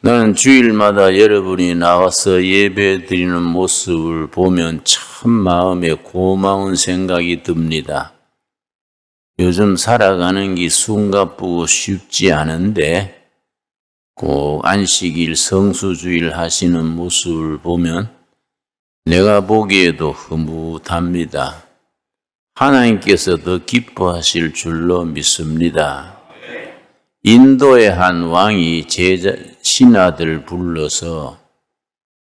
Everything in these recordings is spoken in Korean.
나는 주일마다 여러분이 나와서 예배 드리는 모습을 보면 참 마음에 고마운 생각이 듭니다. 요즘 살아가는 게 숨가쁘고 쉽지 않은데 꼭 안식일 성수주일 하시는 모습을 보면 내가 보기에도 흐뭇합니다. 하나님께서 더 기뻐하실 줄로 믿습니다. 인도의 한 왕이 신하들 불러서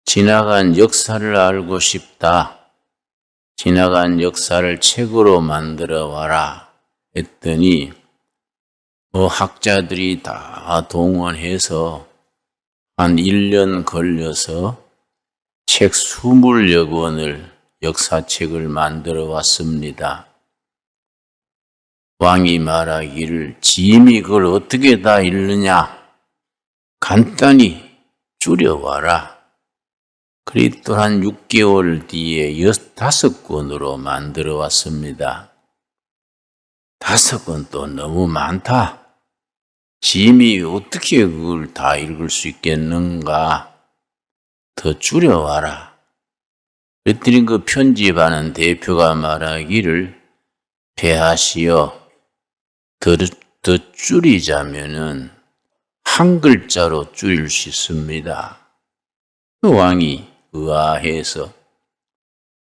지나간 역사를 알고 싶다. 지나간 역사를 책으로 만들어 와라. 했더니 학자들이 다 동원해서 한 1년 걸려서 책 20여 권을 역사책을 만들어 왔습니다. 왕이 말하기를 짐이 그걸 어떻게 다 읽느냐? 간단히 줄여와라. 그리 또 한 6개월 뒤에 15권으로 만들어 왔습니다. 5권 또 너무 많다. 짐이 어떻게 그걸 다 읽을 수 있겠는가? 더 줄여와라. 그랬더니 그 편집하는 대표가 말하기를 폐하시어 더 줄이자면은 한 글자로 줄일 수 있습니다. 그 왕이 의아해서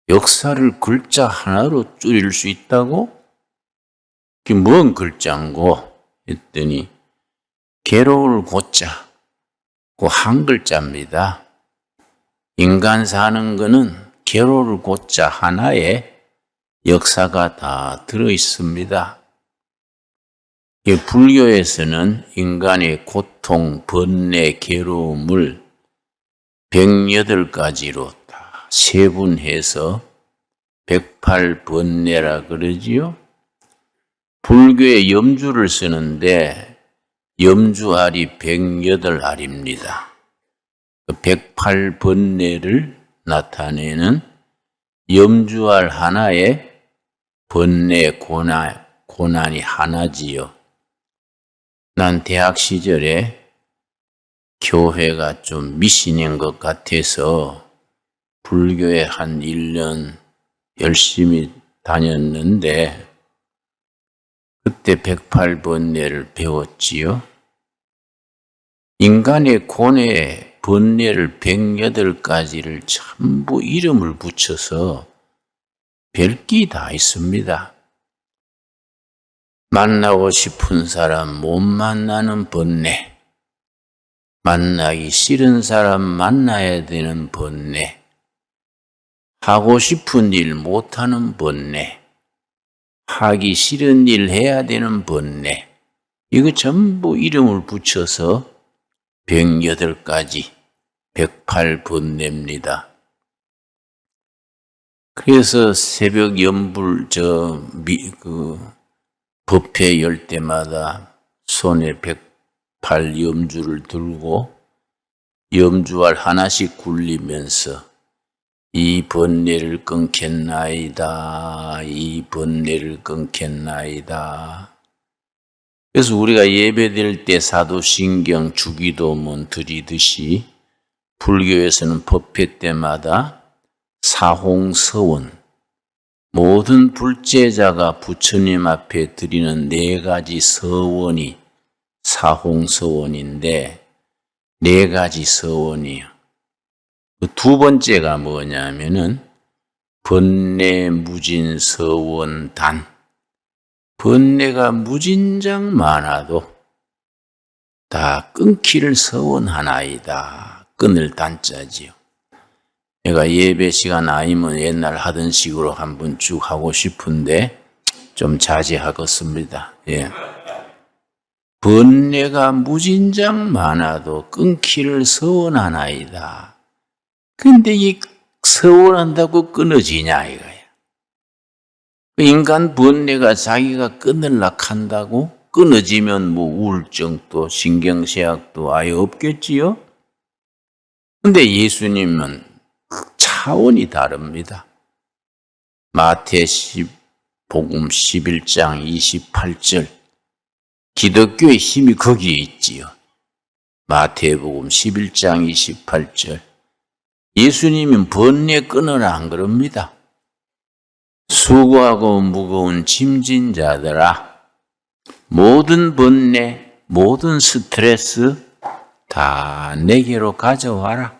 역사를 글자 하나로 줄일 수 있다고? 그게 뭔 글자인고? 했더니 괴로울 고자, 그 한 글자입니다. 인간 사는 거는 괴로울 고자 하나에 역사가 다 들어 있습니다. 불교에서는 인간의 고통, 번뇌, 괴로움을 108가지로 다 세분해서 108번뇌라 그러지요. 불교의 염주를 쓰는데 염주알이 108알입니다. 108번뇌를 나타내는 염주알 하나에 번뇌, 고난이 하나지요. 난 대학 시절에 교회가 좀 미신인 것 같아서 불교에 한 1년 열심히 다녔는데 그때 108번뇌를 배웠지요. 인간의 고뇌, 번뇌를 108가지를 전부 이름을 붙여서 별게 다 있습니다. 만나고 싶은 사람 못 만나는 번뇌, 만나기 싫은 사람 만나야 되는 번뇌, 하고 싶은 일 못하는 번뇌, 하기 싫은 일 해야 되는 번뇌, 이거 전부 이름을 붙여서 108가지, 108번뇌입니다. 그래서 새벽 연불 법회 열 때마다 손에 108 염주를 들고 염주알 하나씩 굴리면서 이 번뇌를 끊겠나이다. 이 번뇌를 끊겠나이다. 그래서 우리가 예배드릴 때 사도신경, 주기도문 드리듯이 불교에서는 법회 때마다 사홍서원, 모든 불제자가 부처님 앞에 드리는 4가지 서원이 사홍서원인데 4가지 서원이요. 그 2번째가 뭐냐면은 번뇌무진서원단. 번뇌가 무진장 많아도 다 끊기를 서원하나이다. 끊을 단자지요. 내가 예배 시간 아니면 옛날 하던 식으로 한번 쭉 하고 싶은데 좀 자제하겠습니다. 예. 번뇌가 무진장 많아도 끊기를 서원하나이다. 근데 이 서원한다고 끊어지냐 이거야. 인간 번뇌가 자기가 끊으려고 한다고 끊어지면 뭐 우울증도 신경쇠약도 아예 없겠지요? 근데 예수님은 차원이 다릅니다. 마태복음 11장 28절 기독교의 힘이 거기에 있지요. 마태복음 11장 28절. 예수님은 번뇌 끊으라 안 그럽니다. 수고하고 무거운 짐진 자들아, 모든 번뇌, 모든 스트레스 다 내게로 가져와라.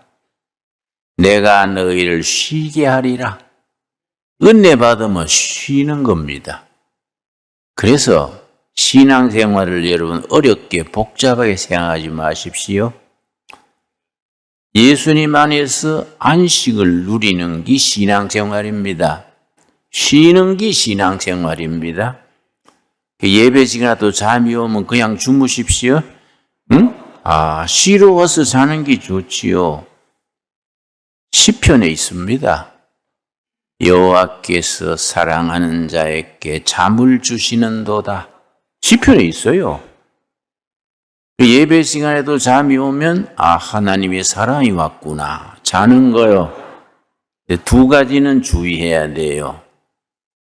내가 너희를 쉬게 하리라. 은혜 받으면 쉬는 겁니다. 그래서 신앙생활을 여러분 어렵게 복잡하게 생각하지 마십시오. 예수님 안에서 안식을 누리는 게 신앙생활입니다. 쉬는 게 신앙생활입니다. 예배 시간에도 잠이 오면 그냥 주무십시오. 응? 쉬러 와서 자는 게 좋지요. 시편에 있습니다. 여호와께서 사랑하는 자에게 잠을 주시는도다. 시편에 있어요. 예배 시간에도 잠이 오면 하나님의 사랑이 왔구나. 자는 거요. 두 가지는 주의해야 돼요.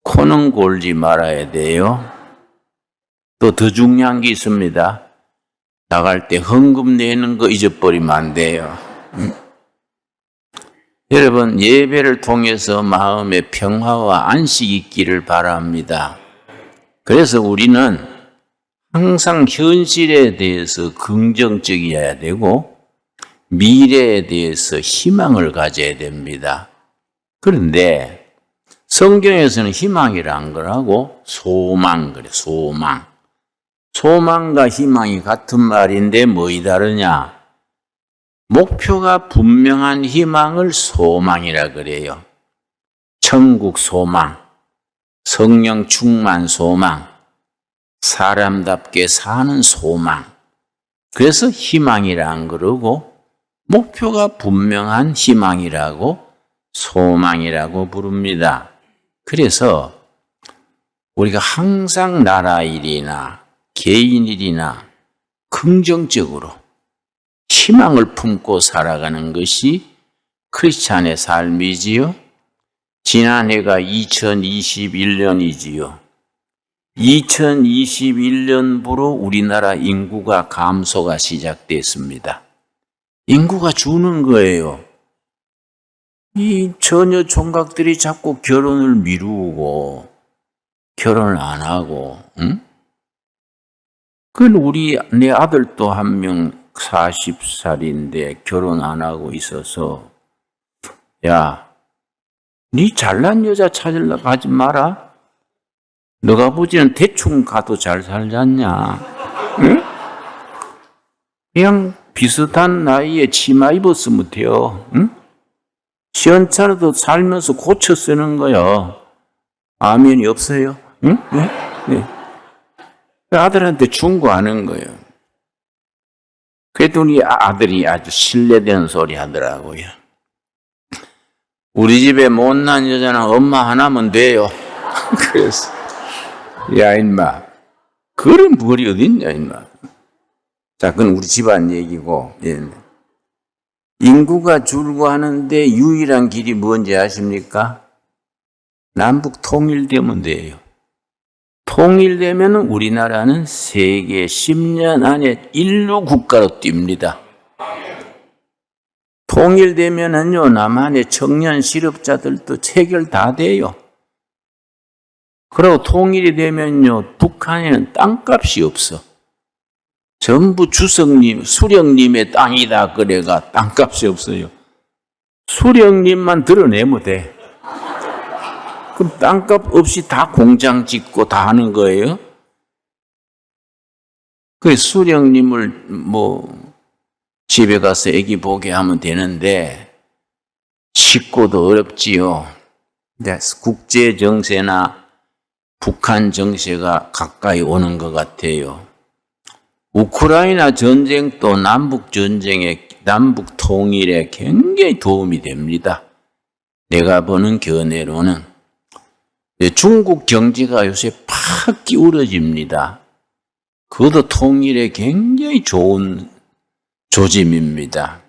코는 골지 말아야 돼요. 또 더 중요한 게 있습니다. 나갈 때 헌금 내는 거 잊어버리면 안 돼요. 여러분, 예배를 통해서 마음의 평화와 안식이 있기를 바랍니다. 그래서 우리는 항상 현실에 대해서 긍정적이어야 되고 미래에 대해서 희망을 가져야 됩니다. 그런데 성경에서는 희망이란 거라고 소망 그래, 소망. 소망과 희망이 같은 말인데 뭐이 다르냐? 목표가 분명한 희망을 소망이라 그래요. 천국 소망, 성령 충만 소망, 사람답게 사는 소망. 그래서 희망이란 그러고 목표가 분명한 희망이라고 소망이라고 부릅니다. 그래서 우리가 항상 나라 일이나 개인 일이나 긍정적으로 희망을 품고 살아가는 것이 크리스찬의 삶이지요. 지난해가 2021년이지요. 2021년부로 우리나라 인구가 감소가 시작됐습니다. 인구가 주는 거예요. 이 처녀 총각들이 자꾸 결혼을 미루고 결혼을 안 하고, 응? 그건 내 아들도 한 명 40살인데 결혼 안 하고 있어서, 야, 네 잘난 여자 찾으려고 하지 마라. 너가 보지는 대충 가도 잘 살잖냐. 응? 그냥 비슷한 나이에 치마 입었으면 돼요. 응? 시원찮아도 살면서 고쳐 쓰는 거요. 아멘이 없어요? 응? 네? 네. 아들한테 충고하는 거예요. 그랬더니 아들이 아주 신뢰되는 소리 하더라고요. 우리 집에 못난 여자는 엄마 하나면 돼요. 그래서 야 임마, 그런 벌이 어딨냐 임마. 자, 그건 우리 집안 얘기고. 예. 인구가 줄고 하는데 유일한 길이 뭔지 아십니까? 남북 통일되면 돼요. 통일되면 우리나라는 세계 10년 안에 인류 국가로 뜁니다. 통일되면은요, 남한의 청년 실업자들도 체결 다 돼요. 그리고 통일이 되면요, 북한에는 땅값이 없어. 전부 주석님, 수령님의 땅이다 그래가 땅값이 없어요. 수령님만 드러내면 돼. 그럼 땅값 없이 다 공장 짓고 다 하는 거예요? 그래서 수령님을 집에 가서 애기 보게 하면 되는데 식고도 어렵지요. 근데 국제 정세나 북한 정세가 가까이 오는 것 같아요. 우크라이나 전쟁도 남북 전쟁에, 남북 통일에 굉장히 도움이 됩니다. 내가 보는 견해로는 중국 경제가 요새 팍 기울어집니다. 그것도 통일에 굉장히 좋은 조짐입니다.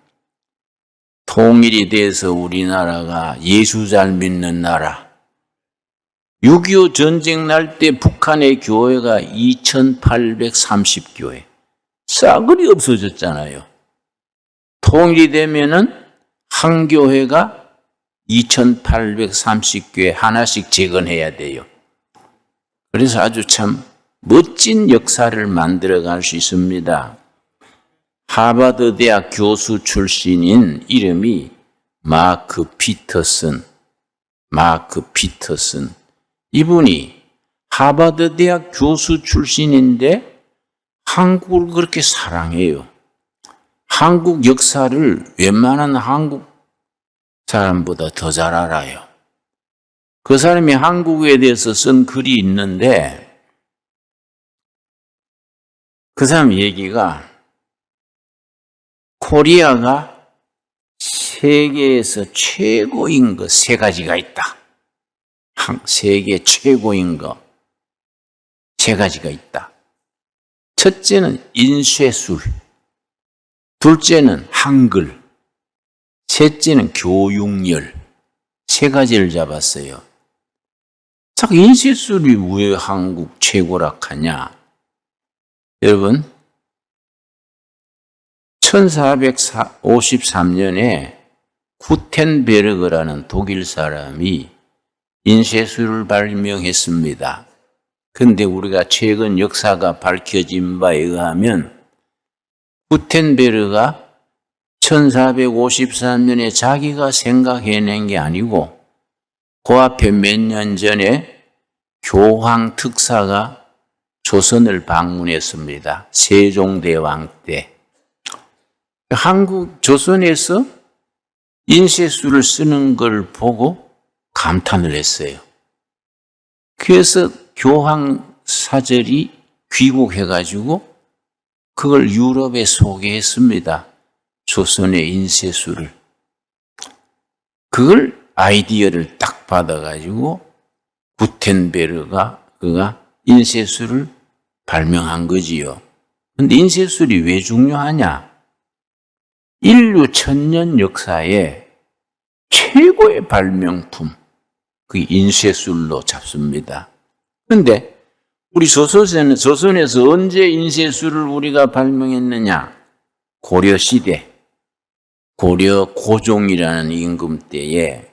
통일이 돼서 우리나라가 예수 잘 믿는 나라. 6.25 전쟁 날 때 북한의 교회가 2,830교회. 싸그리 없어졌잖아요. 통일이 되면은 한 교회가 2830교회 하나씩 재건해야 돼요. 그래서 아주 참 멋진 역사를 만들어갈 수 있습니다. 하버드 대학 교수 출신인 이름이 마크 피터슨. 이분이 하버드 대학 교수 출신인데 한국을 그렇게 사랑해요. 한국 역사를 웬만한 한국 사람보다 더 잘 알아요. 그 사람이 한국에 대해서 쓴 글이 있는데 그 사람 얘기가 코리아가 세계에서 최고인 것 세 가지가 있다. 세계 최고인 것 세 가지가 있다. 첫째는 인쇄술, 둘째는 한글, 셋째는 교육열. 세 가지를 잡았어요. 자, 인쇄술이 왜 한국 최고라 하냐? 여러분, 1453년에 구텐베르그라는 독일 사람이 인쇄술을 발명했습니다. 근데 우리가 최근 역사가 밝혀진 바에 의하면 구텐베르가 1453년에 자기가 생각해낸 게 아니고 그 앞에 몇 년 전에 교황 특사가 조선을 방문했습니다. 세종대왕 때. 한국 조선에서 인쇄술을 쓰는 걸 보고 감탄을 했어요. 그래서 교황 사절이 귀국해가지고 그걸 유럽에 소개했습니다. 조선의 인쇄술을. 그걸 아이디어를 딱 받아가지고 구텐베르가 그가 인쇄술을 발명한 거지요. 근데 인쇄술이 왜 중요하냐? 인류 1000년 역사에 최고의 발명품, 그 인쇄술로 잡습니다. 그런데 우리 조선에서 언제 인쇄술을 우리가 발명했느냐? 고려시대, 고려 고종이라는 임금 때에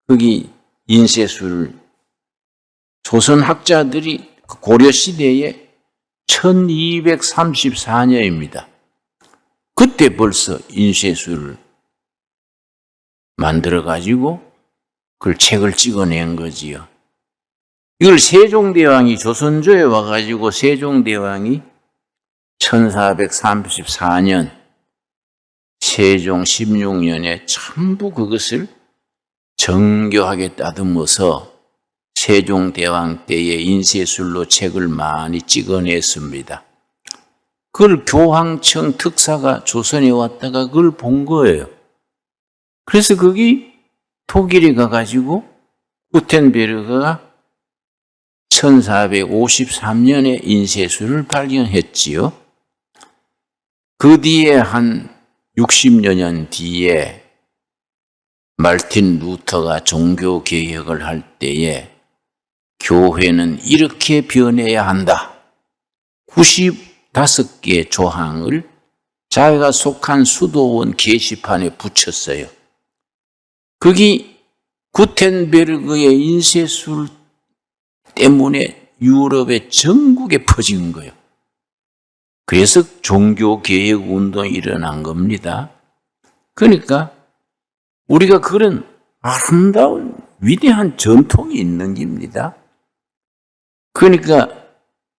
거기 인쇄술을 조선 학자들이 고려시대에 1234년입니다. 그때 벌써 인쇄술을 만들어가지고 그걸 책을 찍어낸 거지요. 이걸 세종대왕이 조선조에 와가지고 세종대왕이 1434년 세종 16년에 전부 그것을 정교하게 따듬어서 세종대왕 때의 인쇄술로 책을 많이 찍어냈습니다. 그걸 교황청 특사가 조선에 왔다가 그걸 본 거예요. 그래서 거기 독일에 가가지고 구텐베르그가 1453년에 인쇄술을 발견했지요. 그 뒤에 한 60여 년 뒤에 말틴 루터가 종교 개혁을 할 때에 교회는 이렇게 변해야 한다. 95개의 조항을 자기가 속한 수도원 게시판에 붙였어요. 거기 구텐베르그의 인쇄술 때문에 유럽의 전국에 퍼진 거예요. 그래서 종교개혁 운동이 일어난 겁니다. 그러니까 우리가 그런 아름다운 위대한 전통이 있는 겁니다. 그러니까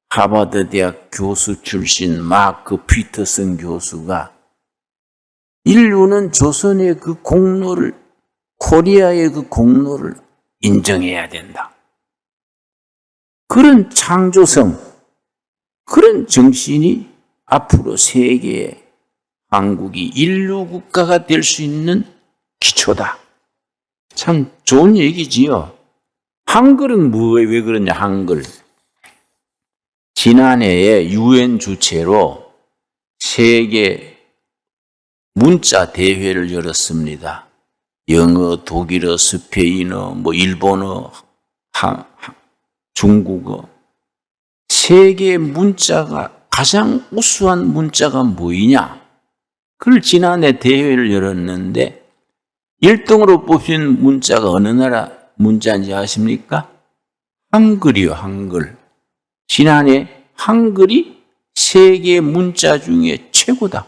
하버드 대학 교수 출신 마크 피터슨 교수가 인류는 조선의 그 공로를, 코리아의 그 공로를 인정해야 된다. 그런 창조성, 그런 정신이 앞으로 세계의 한국이 인류 국가가 될 수 있는 기초다. 참 좋은 얘기지요. 한글은 왜 그러냐, 한글. 지난해에 UN 주최로 세계 문자 대회를 열었습니다. 영어, 독일어, 스페인어, 일본어, 중국어. 세계 문자가 가장 우수한 문자가 뭐이냐? 그걸 지난해 대회를 열었는데 1등으로 뽑힌 문자가 어느 나라 문자인지 아십니까? 한글이요, 한글. 지난해 한글이 세계 문자 중에 최고다.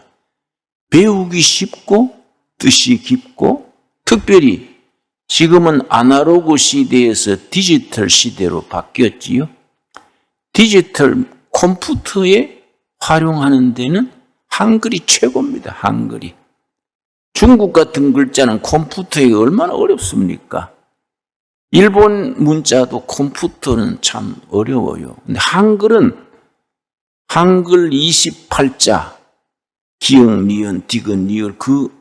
배우기 쉽고 뜻이 깊고 특별히 지금은 아날로그 시대에서 디지털 시대로 바뀌었지요. 디지털 컴퓨터에 활용하는 데는 한글이 최고입니다. 한글이. 중국 같은 글자는 컴퓨터에 얼마나 어렵습니까? 일본 문자도 컴퓨터는 참 어려워요. 근데 한글은 한글 28자, 기역, 니은, 디귿, 리을 그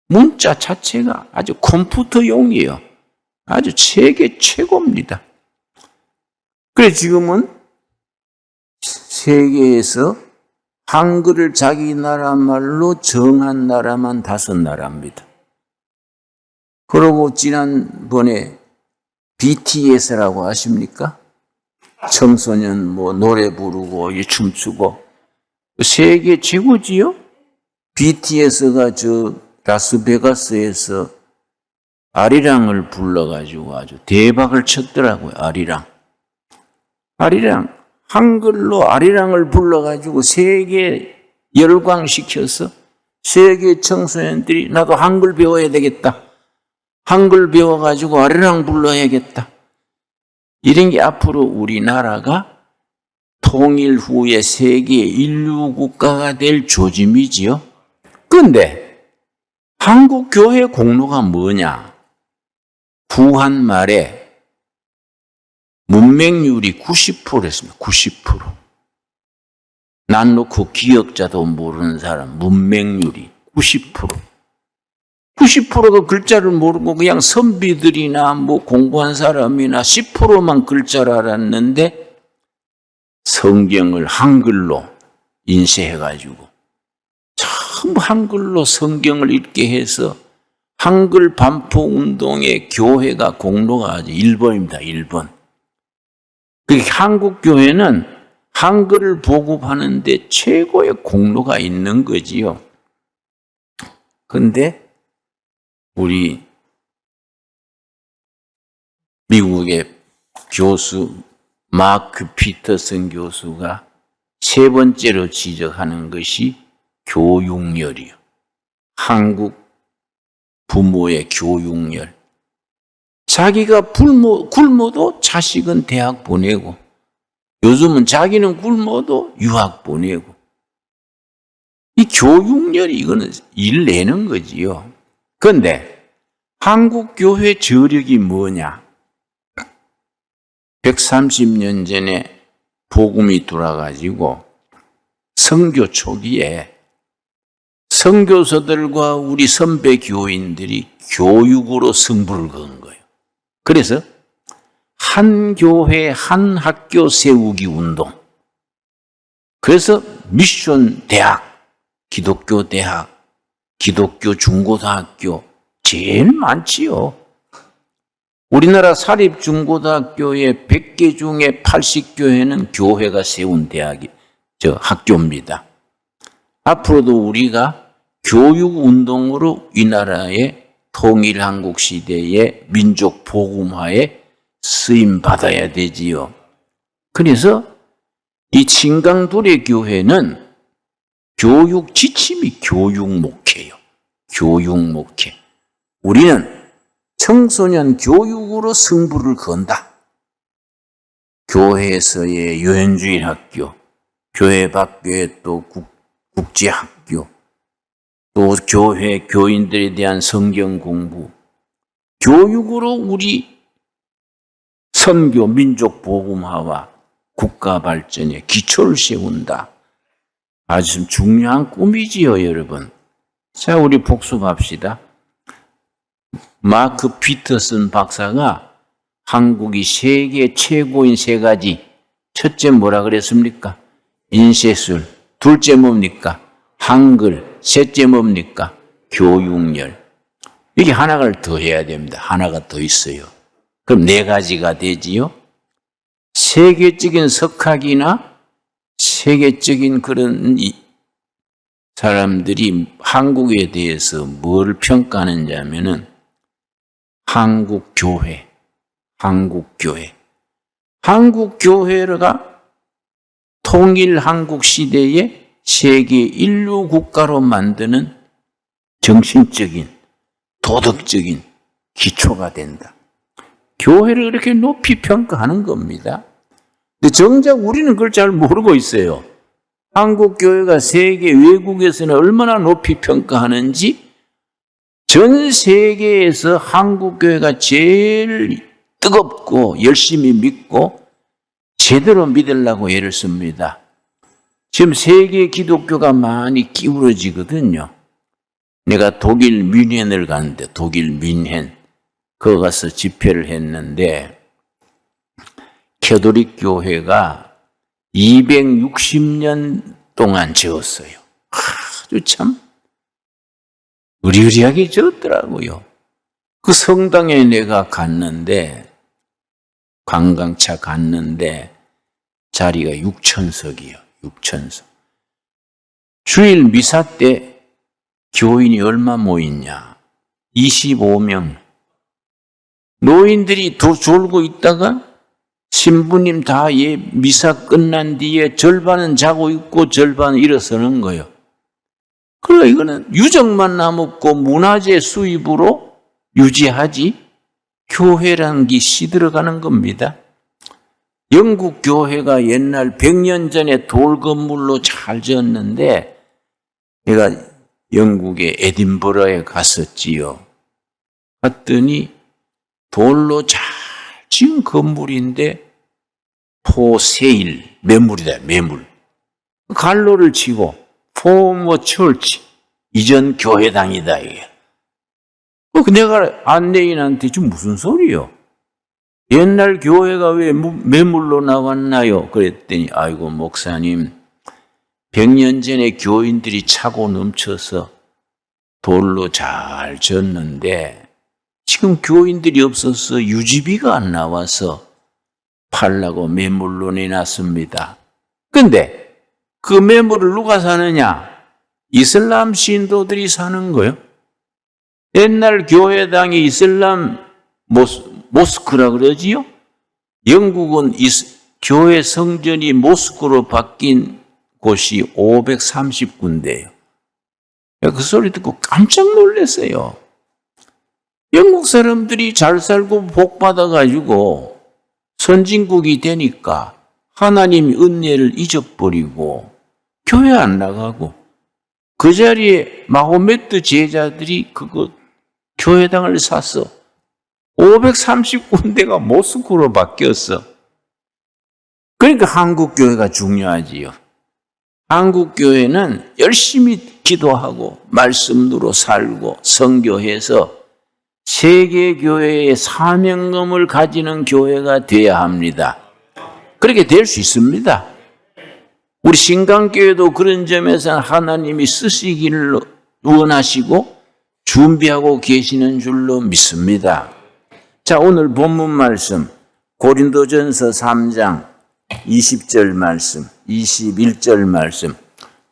문자 자체가 아주 컴퓨터용이에요. 아주 세계 최고입니다. 그래 지금은 세계에서 한글을 자기 나라 말로 정한 나라만 5나라입니다. 그러고 지난번에 BTS라고 아십니까? 청소년 노래 부르고 춤추고 세계 최고지요? BTS가 라스베가스에서 아리랑을 불러가지고 아주 대박을 쳤더라고요. 아리랑 한글로 아리랑을 불러가지고 세계 열광시켜서 세계 청소년들이 나도 한글 배워야 되겠다. 한글 배워가지고 아리랑 불러야겠다. 이런 게 앞으로 우리나라가 통일 후에 세계 인류 국가가 될 조짐이지요. 그런데 한국 교회 공로가 뭐냐? 구한 말에 문맹률이 90%였습니다. 90%. 난 놓고 기억자도 모르는 사람 문맹률이 90%. 90%가 글자를 모르고 그냥 선비들이나 공부한 사람이나 10%만 글자를 알았는데 성경을 한글로 인쇄해가지고 전부 한글로 성경을 읽게 해서 한글 반포 운동의 교회가 공로가 아주 1번입니다. 1번. 한국 교회는 한글을 보급하는 데 최고의 공로가 있는 거지요. 그런데 우리 미국의 교수 마크 피터슨 교수가 3번째로 지적하는 것이 교육열이요. 한국 부모의 교육열. 자기가 굶어도 자식은 대학 보내고 요즘은 자기는 굶어도 유학 보내고 이 교육열이 이거는 일 내는 거지요. 그런데 한국 교회 저력이 뭐냐? 130년 전에 복음이 돌아가지고 선교 초기에 선교사들과 우리 선배 교인들이 교육으로 승부를 건 거예요. 그래서 한 교회 한 학교 세우기 운동. 그래서 미션 대학, 기독교 대학, 기독교 중고등학교 제일 많지요. 우리나라 사립중고등학교의 100개 중에 80교회는 교회가 세운 학교입니다. 앞으로도 우리가 교육운동으로 이 나라의 통일한국 시대의 민족 복음화에 쓰임받아야 되지요. 그래서 이 친강도래 교회는 교육 지침이 교육 목회예요. 교육 목회. 우리는 청소년 교육으로 승부를 건다. 교회에서의 유엔주일 학교, 교회 밖에 또 국제학교, 또 교회 교인들에 대한 성경 공부, 교육으로 우리 선교 민족 복음화와 국가 발전에 기초를 세운다. 아주 중요한 꿈이지요, 여러분. 자, 우리 복습합시다. 마크 피터슨 박사가 한국이 세계 최고인 3가지. 첫째 뭐라 그랬습니까? 인쇄술. 둘째 뭡니까? 한글. 셋째 뭡니까? 교육열. 이게 하나를 더 해야 됩니다. 하나가 더 있어요. 그럼 4가지가 되지요. 세계적인 석학이나 세계적인 그런 사람들이 한국에 대해서 뭘 평가하는지 하면은 한국교회. 한국교회가 통일 한국 시대에 세계 인류 국가로 만드는 정신적인, 도덕적인 기초가 된다. 교회를 이렇게 높이 평가하는 겁니다. 근데 정작 우리는 그걸 잘 모르고 있어요. 한국 교회가 세계 외국에서는 얼마나 높이 평가하는지 전 세계에서 한국 교회가 제일 뜨겁고 열심히 믿고 제대로 믿으려고 애를 씁니다. 지금 세계 기독교가 많이 기울어지거든요. 내가 독일 뮌헨을 갔는데 독일 뮌헨 거기 가서 집회를 했는데 캐톨릭 교회가 260년 동안 지었어요. 아주 참 의리의리하게 지었더라고요. 그 성당에 내가 갔는데 관광차 갔는데 자리가 6천석이요. 6천석. 주일 미사 때 교인이 얼마 모이냐? 25명. 노인들이 더 졸고 있다가 신부님 다 미사 끝난 뒤에 절반은 자고 있고 절반은 일어서는 거예요. 그러니까 이거는 유적만 남았고 문화재 수입으로 유지하지 교회라는 게 시들어가는 겁니다. 영국 교회가 옛날 100년 전에 돌 건물로 잘 지었는데 내가 영국의 에딘버러에 갔었지요. 갔더니 돌로 잘 지은 건물인데 포세일, 매물이다, 매물. 갈로를 치고 포머 철치, 이전 교회당이다 이게. 내가 안내인한테 지금 무슨 소리요? 옛날 교회가 왜 매물로 나왔나요? 그랬더니 아이고 목사님 100년 전에 교인들이 차고 넘쳐서 돌로 잘 졌는데 지금 교인들이 없어서 유지비가 안 나와서 팔라고 매물로 내놨습니다. 근데 그 매물을 누가 사느냐? 이슬람 신도들이 사는 거예요. 옛날 교회당이 이슬람 모스크라 그러지요? 영국은 교회 성전이 모스크로 바뀐 곳이 530군데예요. 그 소리 듣고 깜짝 놀랐어요. 영국 사람들이 잘 살고 복 받아가지고 선진국이 되니까 하나님 은혜를 잊어버리고 교회 안 나가고 그 자리에 마호메트 제자들이 그거 교회당을 샀어. 530군데가 모스크로 바뀌었어. 그러니까 한국교회가 중요하지요. 한국교회는 열심히 기도하고 말씀으로 살고 선교해서 세계교회의 사명감을 가지는 교회가 되어야 합니다. 그렇게 될 수 있습니다. 우리 신강교회도 그런 점에서 하나님이 쓰시기를 원하시고 준비하고 계시는 줄로 믿습니다. 자, 오늘 본문 말씀 고린도전서 3장 20절 말씀, 21절 말씀.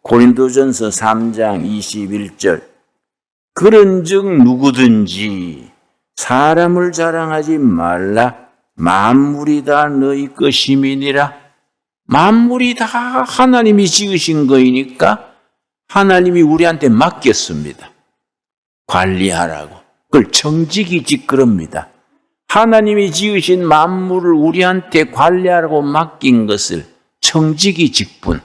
고린도전서 3장 21절. 그런즉 누구든지 사람을 자랑하지 말라. 만물이 다 너희 것임이니라. 만물이 다 하나님이 지으신 거이니까 하나님이 우리한테 맡겼습니다. 관리하라고. 그걸 청지기직 그럽니다. 하나님이 지으신 만물을 우리한테 관리하라고 맡긴 것을 청지기 직분.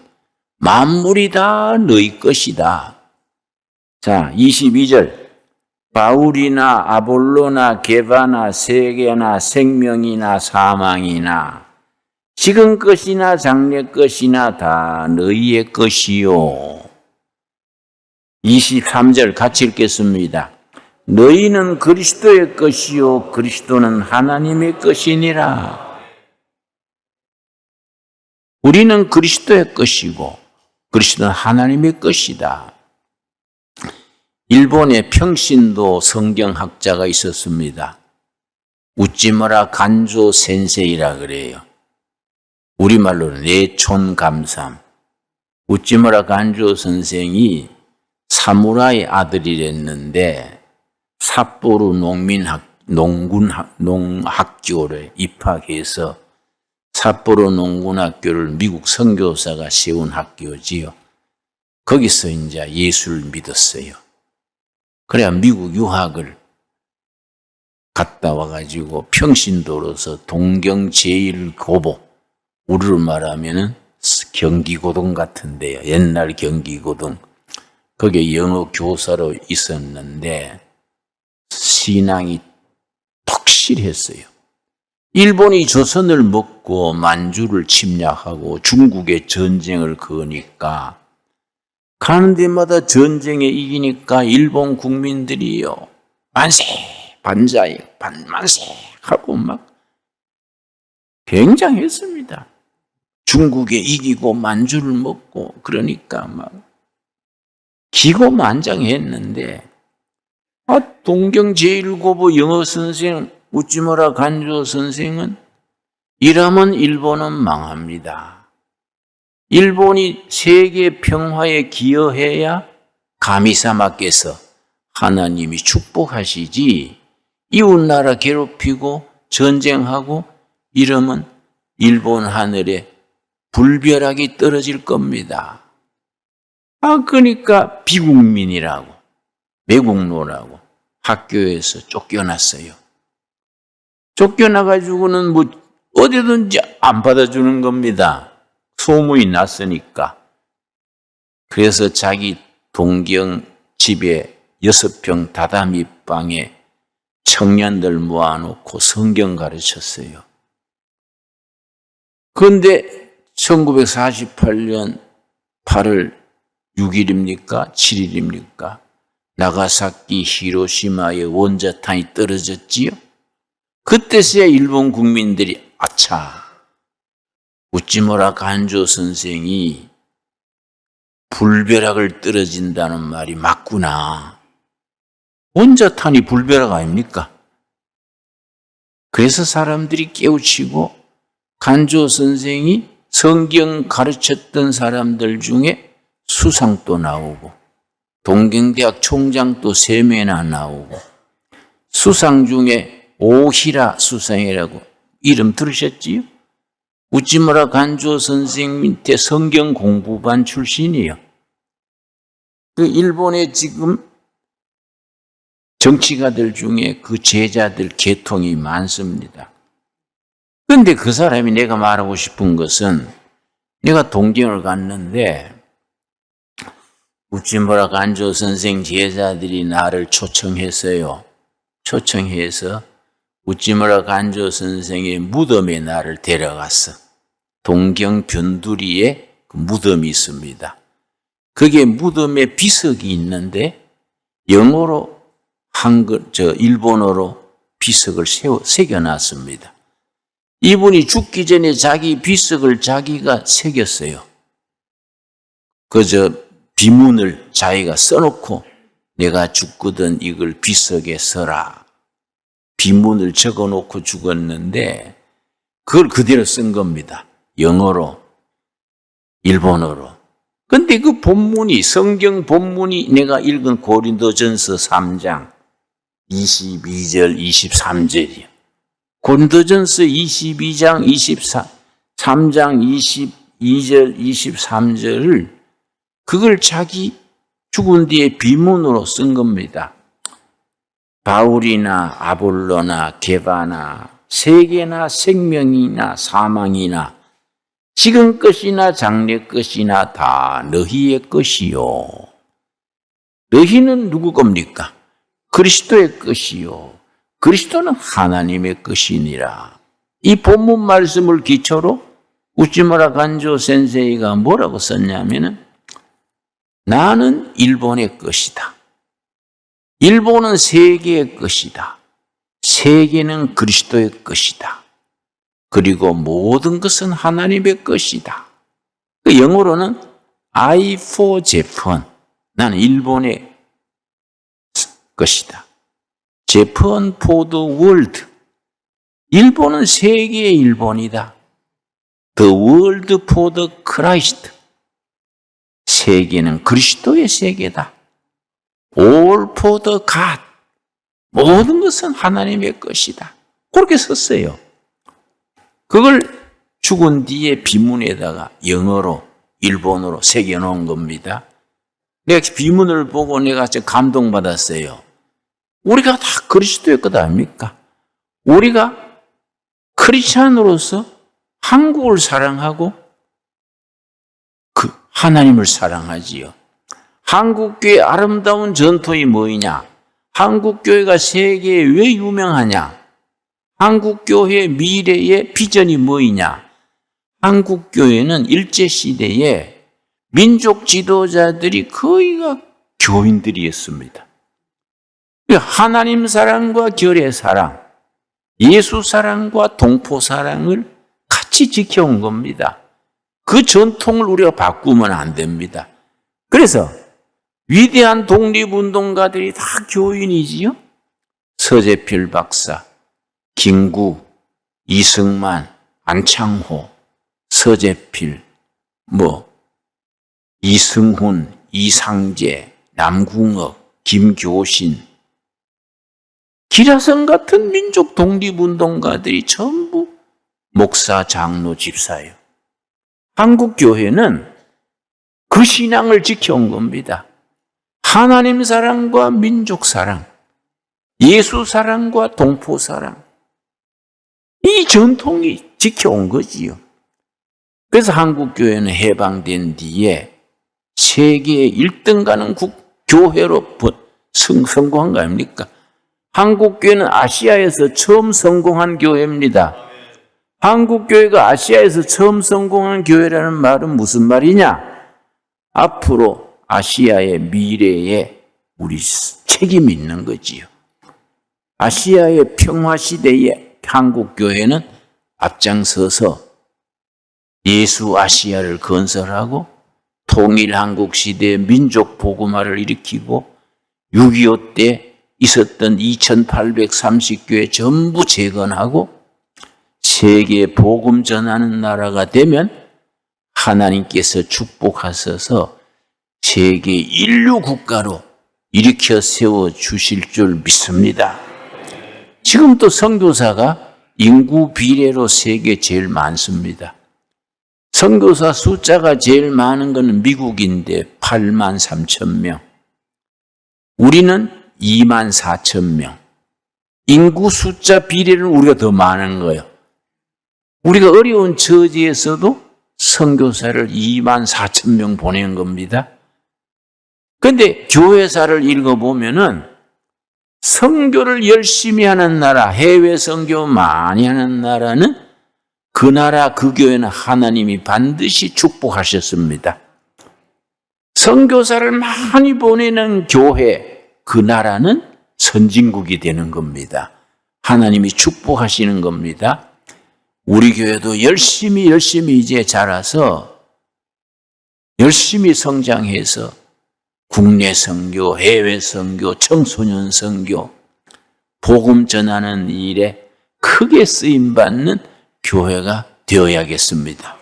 만물이 다 너희 것이다. 자, 22절. 바울이나 아볼로나 게바나 세계나 생명이나 사망이나 지금 것이나 장래 것이나 다 너희의 것이요. 23절 같이 읽겠습니다. 너희는 그리스도의 것이요 그리스도는 하나님의 것이니라. 우리는 그리스도의 것이고 그리스도는 하나님의 것이다. 일본의 평신도 성경학자가 있었습니다. 우찌무라 간조 센세이라 그래요. 우리말로는 내촌감삼. 우찌무라 간조 선생이 사무라이 아들이랬는데 삿포로 농학교를 입학해서 삿포로 농군학교를 미국 선교사가 세운 학교지요. 거기서 이제 예수를 믿었어요. 그래야 미국 유학을 갔다 와가지고 평신도로서 동경 제1고보, 우리로 말하면은 경기고등 같은데요. 옛날 경기고등. 거기에 영어 교사로 있었는데 신앙이 톡실했어요. 일본이 조선을 먹고 만주를 침략하고 중국에 전쟁을 거니까 가는 데마다 전쟁에 이기니까 일본 국민들이요, 만세, 반자에, 만세 하고 막 굉장했습니다. 중국에 이기고 만주를 먹고 그러니까 막 기고만장했는데, 동경 제1고보 영어 선생 우찌무라 간조 선생은 이러면 일본은 망합니다. 일본이 세계 평화에 기여해야 가미사마께서 하나님이 축복하시지, 이웃나라 괴롭히고 전쟁하고 이러면 일본 하늘에 불벼락이 떨어질 겁니다. 그러니까 비국민이라고, 매국노라고 학교에서 쫓겨났어요. 쫓겨나가지고는 뭐 어디든지 안 받아주는 겁니다. 소문이 났으니까. 그래서 자기 동경 집에 6평 다다미 방에 청년들 모아놓고 성경 가르쳤어요. 그런데 1948년 8월 6일입니까? 7일입니까? 나가사키, 히로시마에 원자탄이 떨어졌지요? 그때서야 일본 국민들이 아차, 우찌무라 간조 선생이 불벼락을 떨어진다는 말이 맞구나. 원자탄이 불벼락 아닙니까? 그래서 사람들이 깨우치고 간조 선생이 성경 가르쳤던 사람들 중에 수상도 나오고 동경대학 총장도 3명이나 나오고, 수상 중에 오히라 수상이라고 이름 들으셨지요? 우찌무라 간조 선생 밑에 성경 공부반 출신이에요. 그 일본에 지금 정치가들 중에 그 제자들 계통이 많습니다. 그런데 그 사람이 내가 말하고 싶은 것은, 내가 동경을 갔는데 우찌무라 간조 선생 제자들이 나를 초청했어요. 초청해서 우찌무라 간조 선생의 무덤에 나를 데려갔어. 동경 변두리에 그 무덤이 있습니다. 그게 무덤에 비석이 있는데 영어로 일본어로 비석을 새겨놨습니다. 이분이 죽기 전에 자기 비석을 자기가 새겼어요. 비문을 자기가 써놓고 내가 죽거든 이걸 비석에 써라. 비문을 적어놓고 죽었는데 그걸 그대로 쓴 겁니다. 영어로, 일본어로. 근데 그 본문이, 성경 본문이 내가 읽은 고린도전서 3장 22절, 23절이요. 고린도전서 22장 3장 22절, 23절을 그걸 자기 죽은 뒤에 비문으로 쓴 겁니다. 바울이나 아볼로나 게바나 세계나 생명이나 사망이나 지금 것이나 장래 것이나 다 너희의 것이요. 너희는 누구 겁니까? 그리스도의 것이요. 그리스도는 하나님의 것이니라. 이 본문 말씀을 기초로 우찌무라 간조 센세이가 뭐라고 썼냐면은, 나는 일본의 것이다. 일본은 세계의 것이다. 세계는 그리스도의 것이다. 그리고 모든 것은 하나님의 것이다. 그 영어로는 I for Japan. 나는 일본의 것이다. Japan for the world. 일본은 세계의 일본이다. The world for the Christ. 세계는 그리스도의 세계다. All for the God. 모든 것은 하나님의 것이다. 그렇게 썼어요. 그걸 죽은 뒤에 비문에다가 영어로, 일본어로 새겨놓은 겁니다. 내가 비문을 보고 내가 감동받았어요. 우리가 다 그리스도의 것 아닙니까? 우리가 크리스찬으로서 한국을 사랑하고 그 하나님을 사랑하지요. 한국교회의 아름다운 전통이 뭐이냐? 한국교회가 세계에 왜 유명하냐? 한국교회의 미래의 비전이 뭐이냐? 한국교회는 일제시대에 민족 지도자들이 거의가 교인들이었습니다. 하나님 사랑과 결의 사랑, 예수 사랑과 동포 사랑을 같이 지켜온 겁니다. 그 전통을 우리가 바꾸면 안 됩니다. 그래서 위대한 독립운동가들이 다 교인이지요. 서재필 박사, 김구, 이승만, 안창호, 서재필, 이승훈, 이상재, 남궁옥, 김교신, 기라성 같은 민족 독립운동가들이 전부 목사, 장로, 집사예요. 한국교회는 그 신앙을 지켜온 겁니다. 하나님 사랑과 민족 사랑, 예수 사랑과 동포 사랑, 이 전통이 지켜온 거지요. 그래서 한국교회는 해방된 뒤에 세계에 1등 가는 교회로 성공한 거 아닙니까? 한국교회는 아시아에서 처음 성공한 교회입니다. 한국교회가 아시아에서 처음 성공한 교회라는 말은 무슨 말이냐? 앞으로 아시아의 미래에 우리 책임이 있는 거지요. 아시아의 평화시대에 한국교회는 앞장서서 예수 아시아를 건설하고 통일 한국 시대의 민족 복음화를 일으키고 6.25 때 있었던 2830교회 전부 재건하고 세계에 복음 전하는 나라가 되면 하나님께서 축복하셔서 세계 인류 국가로 일으켜 세워 주실 줄 믿습니다. 지금도 선교사가 인구 비례로 세계 제일 많습니다. 선교사 숫자가 제일 많은 것은 미국인데 8만 3천 명. 우리는 2만 4천 명. 인구 숫자 비례는 우리가 더 많은 거예요. 우리가 어려운 처지에서도 선교사를 2만 4천 명 보낸 겁니다. 그런데 교회사를 읽어보면은 선교를 열심히 하는 나라, 해외 선교 많이 하는 나라는 그 나라, 그 교회는 하나님이 반드시 축복하셨습니다. 선교사를 많이 보내는 교회, 그 나라는 선진국이 되는 겁니다. 하나님이 축복하시는 겁니다. 우리 교회도 열심히 이제 자라서 열심히 성장해서 국내 선교, 해외 선교, 청소년 선교, 복음 전하는 일에 크게 쓰임받는 교회가 되어야겠습니다.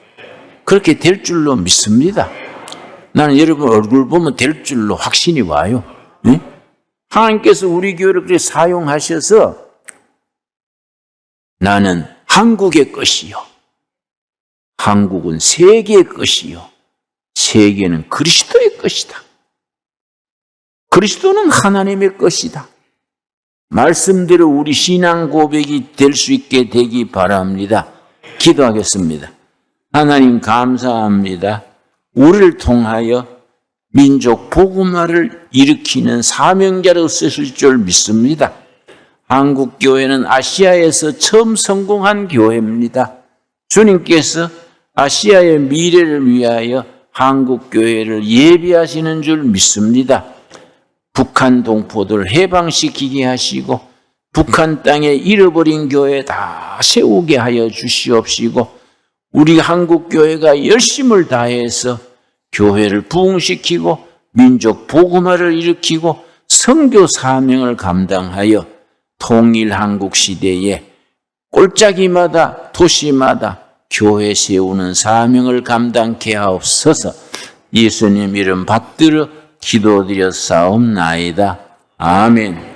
그렇게 될 줄로 믿습니다. 나는 여러분 얼굴 보면 될 줄로 확신이 와요. 네? 하나님께서 우리 교회를 그렇게 사용하셔서 나는 한국의 것이요. 한국은 세계의 것이요. 세계는 그리스도의 것이다. 그리스도는 하나님의 것이다. 말씀대로 우리 신앙 고백이 될 수 있게 되기 바랍니다. 기도하겠습니다. 하나님 감사합니다. 우리를 통하여 민족 복음화를 일으키는 사명자로 쓰실 줄 믿습니다. 한국교회는 아시아에서 처음 성공한 교회입니다. 주님께서 아시아의 미래를 위하여 한국교회를 예비하시는 줄 믿습니다. 북한 동포들 해방시키게 하시고 북한 땅에 잃어버린 교회 다 세우게 하여 주시옵시고 우리 한국교회가 열심을 다해서 교회를 부흥시키고 민족 복음화를 일으키고 선교 사명을 감당하여 통일 한국 시대에 골짜기마다 도시마다 교회 세우는 사명을 감당케 하옵소서. 예수님 이름 받들어 기도드렸사옵나이다. 아멘.